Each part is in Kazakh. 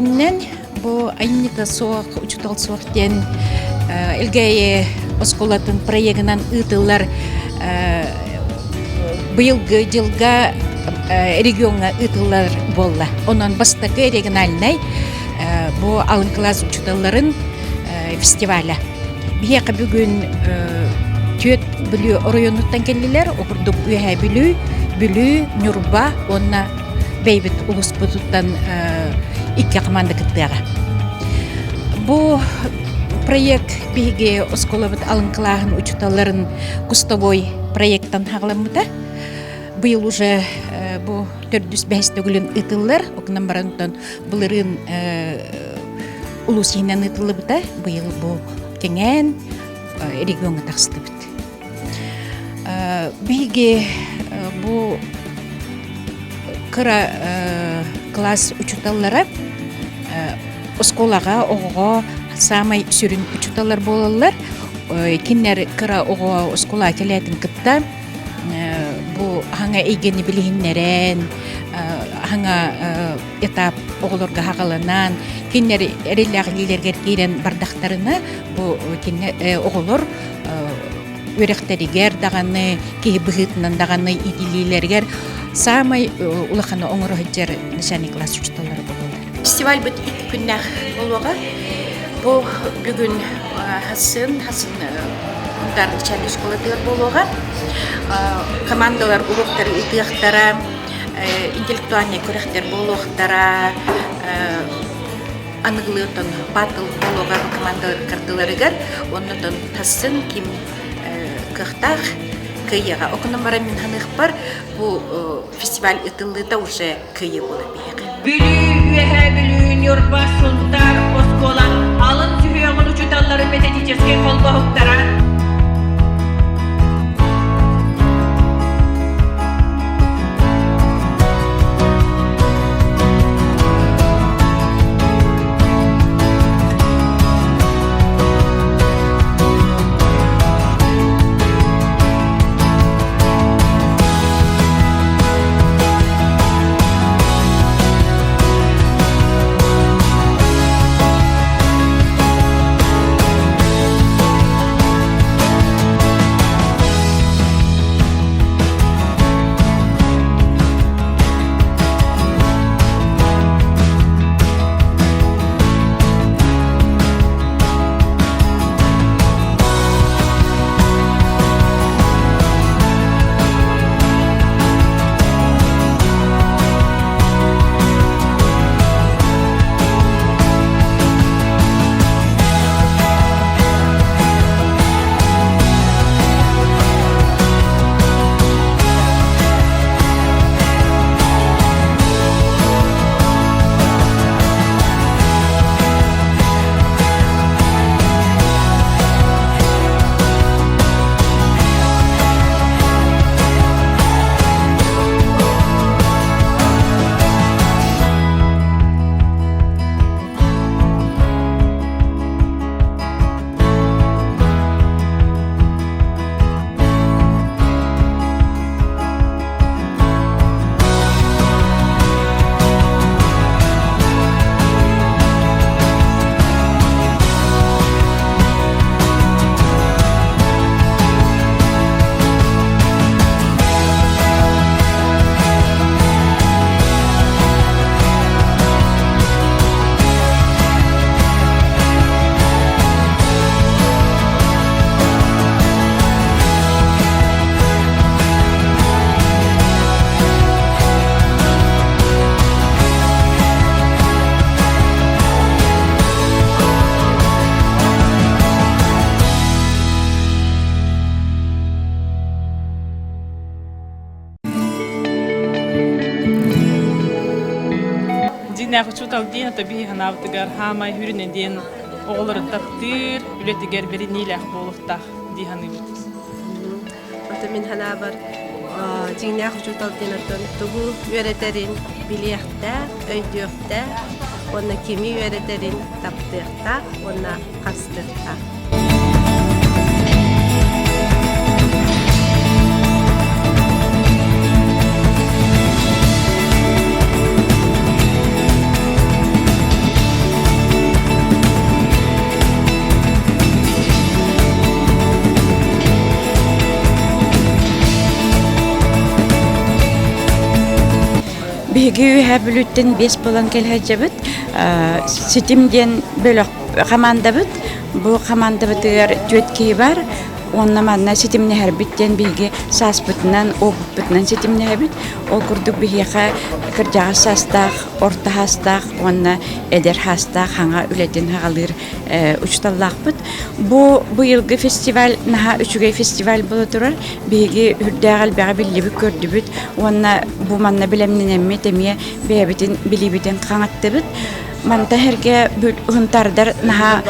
Бигеннен бу айнита соқ учутал соқ ден илгәе осколатын проектынан ытылар быелгы жылга регионга ытылар болла. Онан бастагы региональный бу алын класс учуталларын фестиваля. Бияка бүгүн төт билүү районуттан келдилер, окурдук үйә билүү Нюрба, онна бейбит улуспутуттан икки команда кыттыга. Бу проект биге осколабыт алынкылагын учуталарын кустовой проекттан хагыламыта. Быйыл уже бу 405 төгүлүн ытыллар, окунан барантан булырын улусинен ытылыбыта. Быйыл бу кеңен регионга таксытыбыт. Биге бу кыра класс учуталлары осколага ого самай сүрүн учуталлар болалар. Кинер кыра ого оскола келетин кытта бу ханга эйгени билихиннерен, ханга этап оголорга хагаланан, кинер эрелягилерге кирен бардактарына бу кине оголор өректеригер даганы ки быгытынан даганы идилилергер самай улахана оңоро хеджер нишани класс учталары болду. Фестиваль бит 2 күннәк болуга. Бу бүгүн хасын ундар нишани школалар болуга. Командалар уроктар итыктара, интеллектуальный көрөктөр болуктара, аныглыктан батыл болуга командалар кардыларыгар, оннотон хасын ким кыхтах кыйыга окунан бара мен ханых бар бу фестиваль ытыллыда уже кыйы болуп бияк. Билүү Нюрба сунтар оскола алын сүйөгүн учуталлары методический колбоктара. Динах учутал дин это би ханавтыгар хамай хүрүнен дин оголор таптыр үлетигер бери нилах болуктах диханы бит. Ата мен ханабар динах учутал дин это тугу өретерин билиякта өйдөктә онна кими өретерин таптырта онна кастырта. биги үһә бүлүттен 5 болан келһәҗәбит. Ситимден бөлөк командабыт. Бу командабытыр төтки бар. Онна манна ситимне һәрбиттен биги саспытынан, обутынан ситимне һәбит. Ол курдук бигеха кырҗага састак, орта хастак, онна эдер хастак ханга үлетен хагалыр учталлакбыт. Бу елгы фестиваль наха үчүгө фестиваль боло турар. Биги хүрдәгәл бәгә биллиби көрдүбүт. Онна бу манна билемненемме темие бәбитин билибитен каңаттыбыт. Манта һәргә бүл хунтардар наха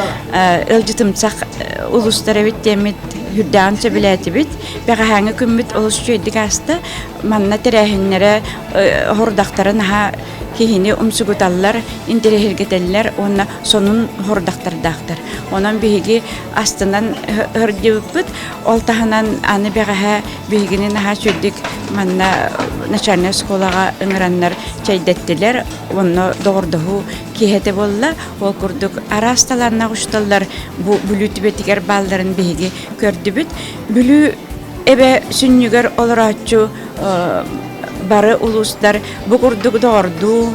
ылжытымсак улустар бит темит хүрдән сөбиләти бит. Бәгә хәңе күмбит улус чөйдик аста. Манна терәһеннәре хордактары наха кихини умсугуталлар, интерехиргетеллер, онна сонун хордактардактар. Онан биги астынан хөрдүбүт, олтаһынан аны бәгә бигини наха чөйдик манна начальная школага ыңыраннар чәйдеттилер. Онно догордоху кихете болла, ол курдук арасталарына кушталлар бу бүлүтүбетигер балдарын биги көрдүбүт. Бүлү эбе сүннүгөр олорачу бары улустар бу курдук дорду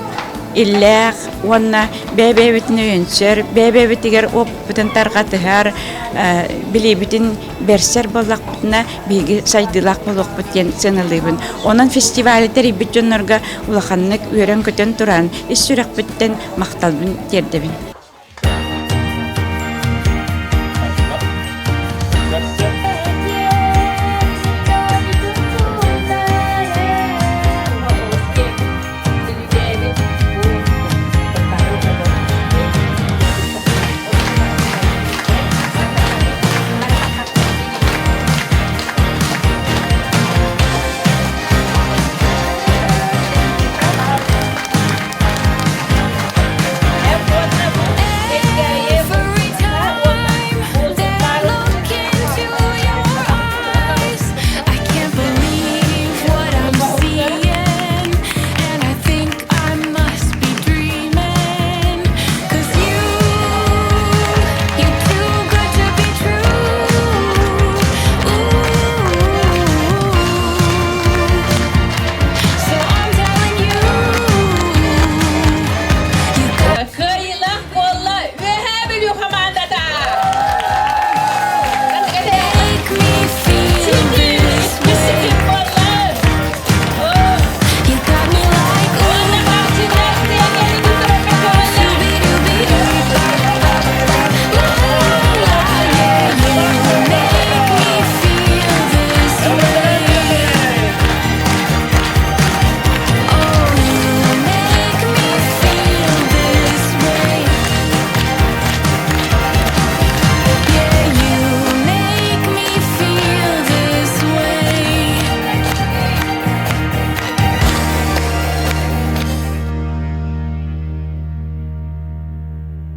илләх онна бәбәбитне өйөнсер бәбәбитигер оп бүтән таргатыһар билибитин берсер боллакпытна биги сайдылак болук бүтән сыналыбын. Онан фестивальдер бит жоннорга улаханнык өрән көтен туран ис сүрәк бүттен макталбын тердебин.